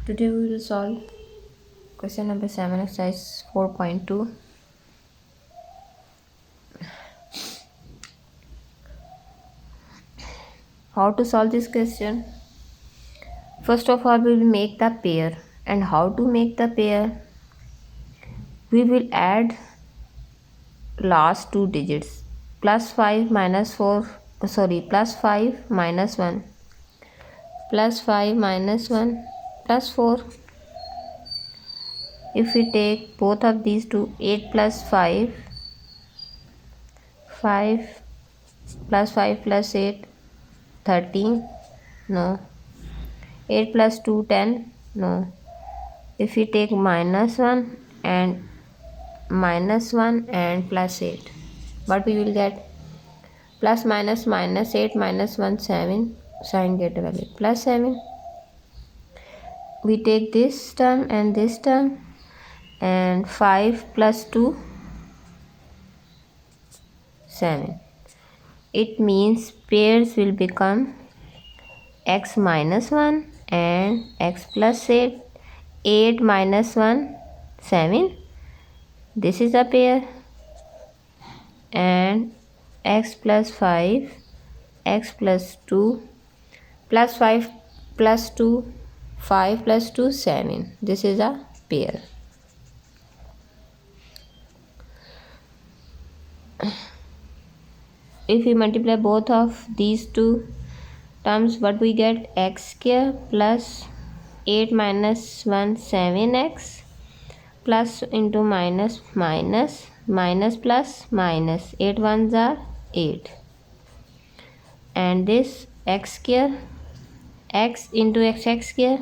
Today we will solve question number 7, exercise 4.2. How to solve this question? First of all, we will make the pair. And how to make the pair? We will add last two digits. Plus 5 minus 4, plus 5 minus 1. Plus 5 minus 1 plus 4. If we take both of these two, 8 plus 5, 5 plus 5 plus 8, 13. No. 8 plus 2, 10. No. If we take minus 1 and plus 8, what we will get? Plus minus minus 8 minus 1, 7. Sign get a value plus 7. We take this term and this term, and 5 plus 2, 7. It means pairs will become x minus 1 and x plus 8. 8 minus 1, 7. This is a pair. And x plus 5, x plus 2, plus 5 plus 2, 5 plus 2, 7. This is a pair. If we multiply both of these two terms, what we get? X square plus 8 minus 1, 7x, plus into minus minus minus plus minus, 8 ones are 8, and this x square, x into x square,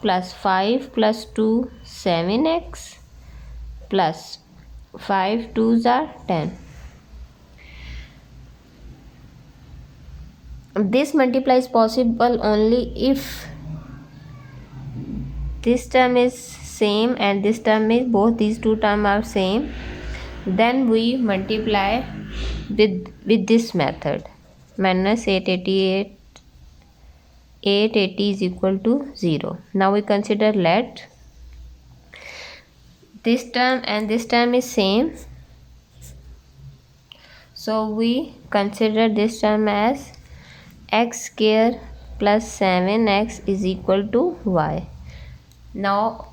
plus 5 plus 2, 7x, plus 5 2s are 10. This multiply is possible only if this term is same and this term is, both these two terms are same. Then we multiply with this method. Minus 880 is equal to 0. Now we consider let this term and this term is same, so we consider this term as x square plus 7x is equal to y. Now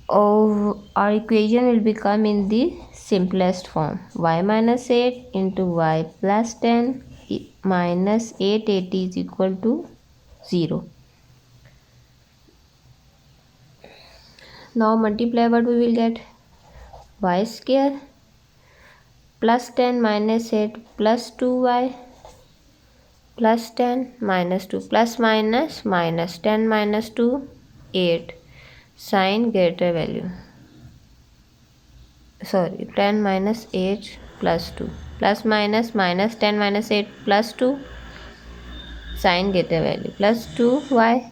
our equation will become in the simplest form. Y minus 8 into y plus 10 minus 880 is equal to 0. Now multiply, what we will get? Y square plus 10 minus 8 plus 2y plus 10 minus 2 plus minus minus 10 minus 2, 8. Sign greater value. 10 minus 8 plus 2 plus minus minus 10 minus 8 plus 2. Sign greater value plus 2y,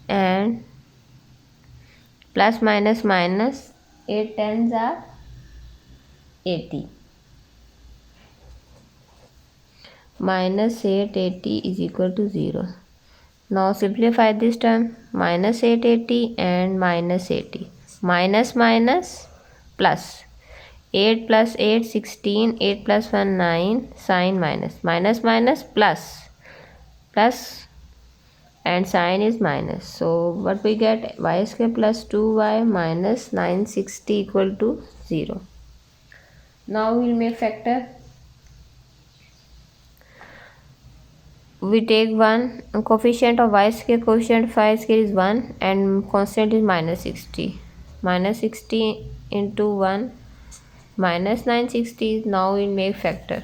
and plus minus minus 8 tens are 80. Minus 880 is equal to 0. Now simplify this term. Minus 880 and minus 80. Minus minus plus. 8 plus 8, 16. 8 plus 1, 9. Sign minus. Minus minus plus. Plus, and sign is minus. So what we get? Y square plus 2y minus 960 equal to 0. Now we will make factor. We take 1, coefficient of y square, coefficient of y square is 1, and constant is minus 60. Minus 60 into 1 minus 960. Now we make factor.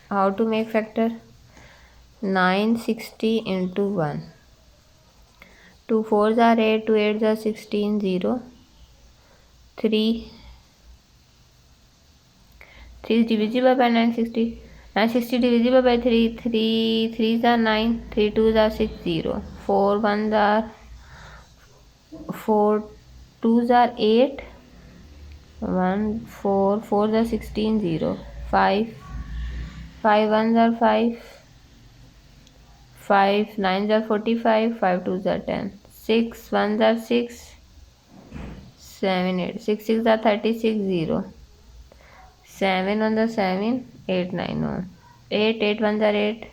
How to make factor? 960 into 1. 2 4s are 8, 2 8s are 16, 0. 3 is divisible by 960. 960 divisible by 3. 3 3s are 9, 3 2s are 6, 0. 4 1s are 4 2s are 8, 1 4 4 are 16 0 5 5 1s are 5 5 9s are 45 5 2s are 10 6 1s are 6 7 8 6 6 are 36 0 7 on the 7 8 9 1 8 8 1s are 8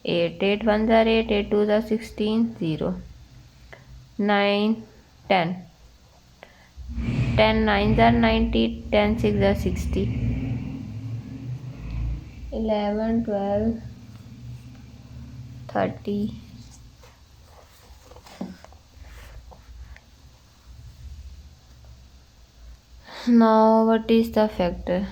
8 8 1s are 8 8 2s are 16 0 9 10 10 9s are 90 10 6 are 60 11 12 30. Now what is the factor?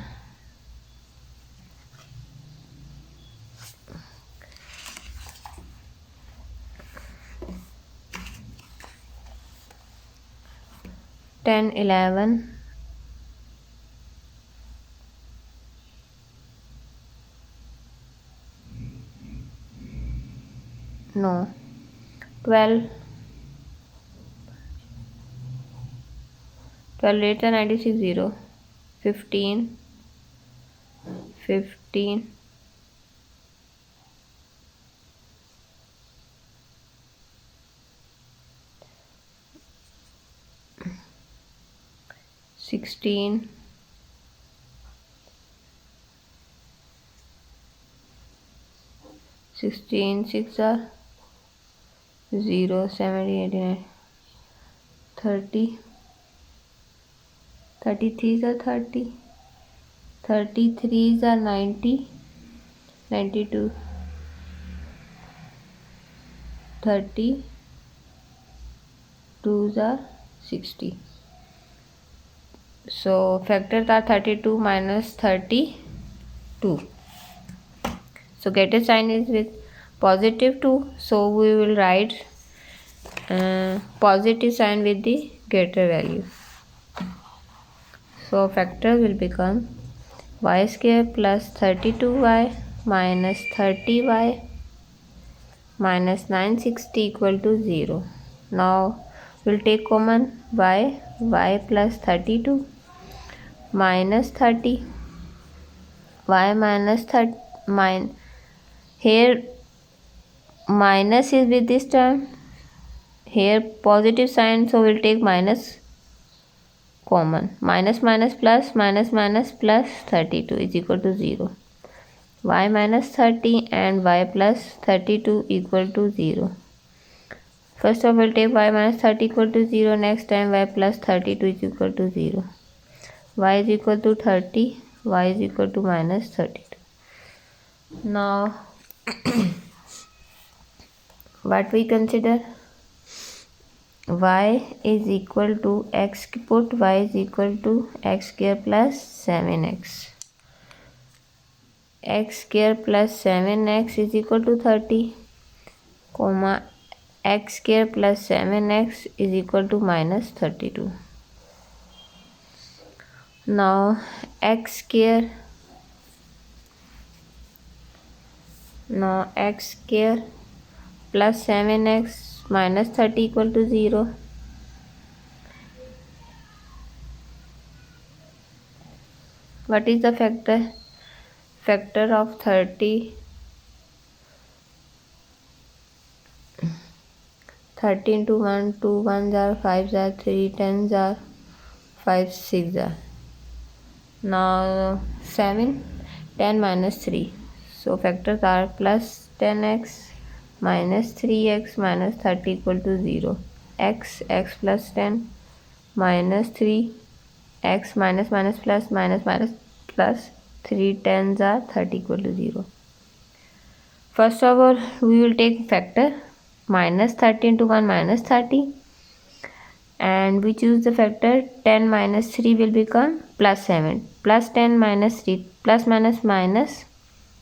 10 11 no 12 12 8 are 96 0 15 15 16 16 6 are 0 70 89 30 33s are 30 33s are 90 92 30 2s are 60. So factors are 32 minus 32. So greater sign is with positive 2. So we will write positive sign with the greater value. So factor will become y square plus 32y minus 30y minus 960 equal to 0. Now we'll take common y plus 32 minus 30 y minus 30 here minus is with this term, here positive sign, so we'll take minus common. Minus minus plus minus minus plus 32 is equal to 0. Y minus 30 and y plus 32 equal to 0. First of all, we'll take y minus 30 equal to 0. Next time y plus 32 is equal to 0. Y is equal to 30. Y is equal to minus 32. Now what we consider? Y is equal to x, put y is equal to x square plus 7x. X square plus 7x is equal to 30, comma x square plus 7x is equal to minus 32. Now x square plus 7x minus 30 equal to 0. What is the factor? Factor of 30. 30 into 1, 2 1s are 5s are 3 10s are 5 6 are. Now 7 10 minus 3. So factors are plus 10x minus 3x minus 30 equal to 0. X plus 10 minus 3 x minus minus plus minus minus plus 3 10s are 30 equal to 0. First of all, we will take factor minus 30 into 1 minus 30, and we choose the factor 10 minus 3 will become plus 7. Plus 10 minus 3 plus minus minus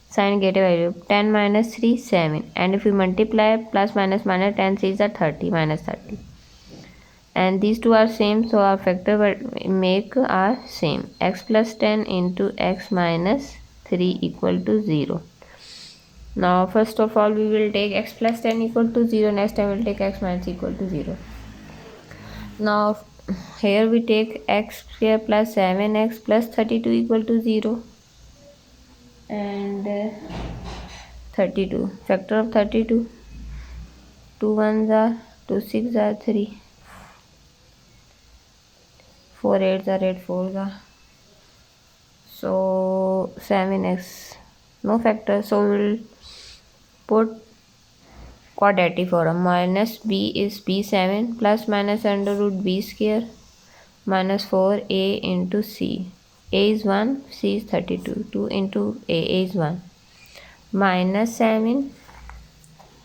sign get a value 10 minus 3 7, and if we multiply plus minus minus 10 3 is 30 minus 30, and these two are same, so our factor will make are same. X plus 10 into x minus 3 equal to 0. Now first of all, we will take x plus 10 equal to 0. Next time we will take x minus equal to 0. Now here we take x square plus 7x plus 32 equal to 0, and 32 factor of 32, 2 1s are 2 6 are 3, 4 8s are 8 4s are, so 7x no factor, so we will put quadratic form. Minus b is b7 plus minus under root b square minus 4a into c. A is 1, c is 32. 2 into a is 1. Minus 7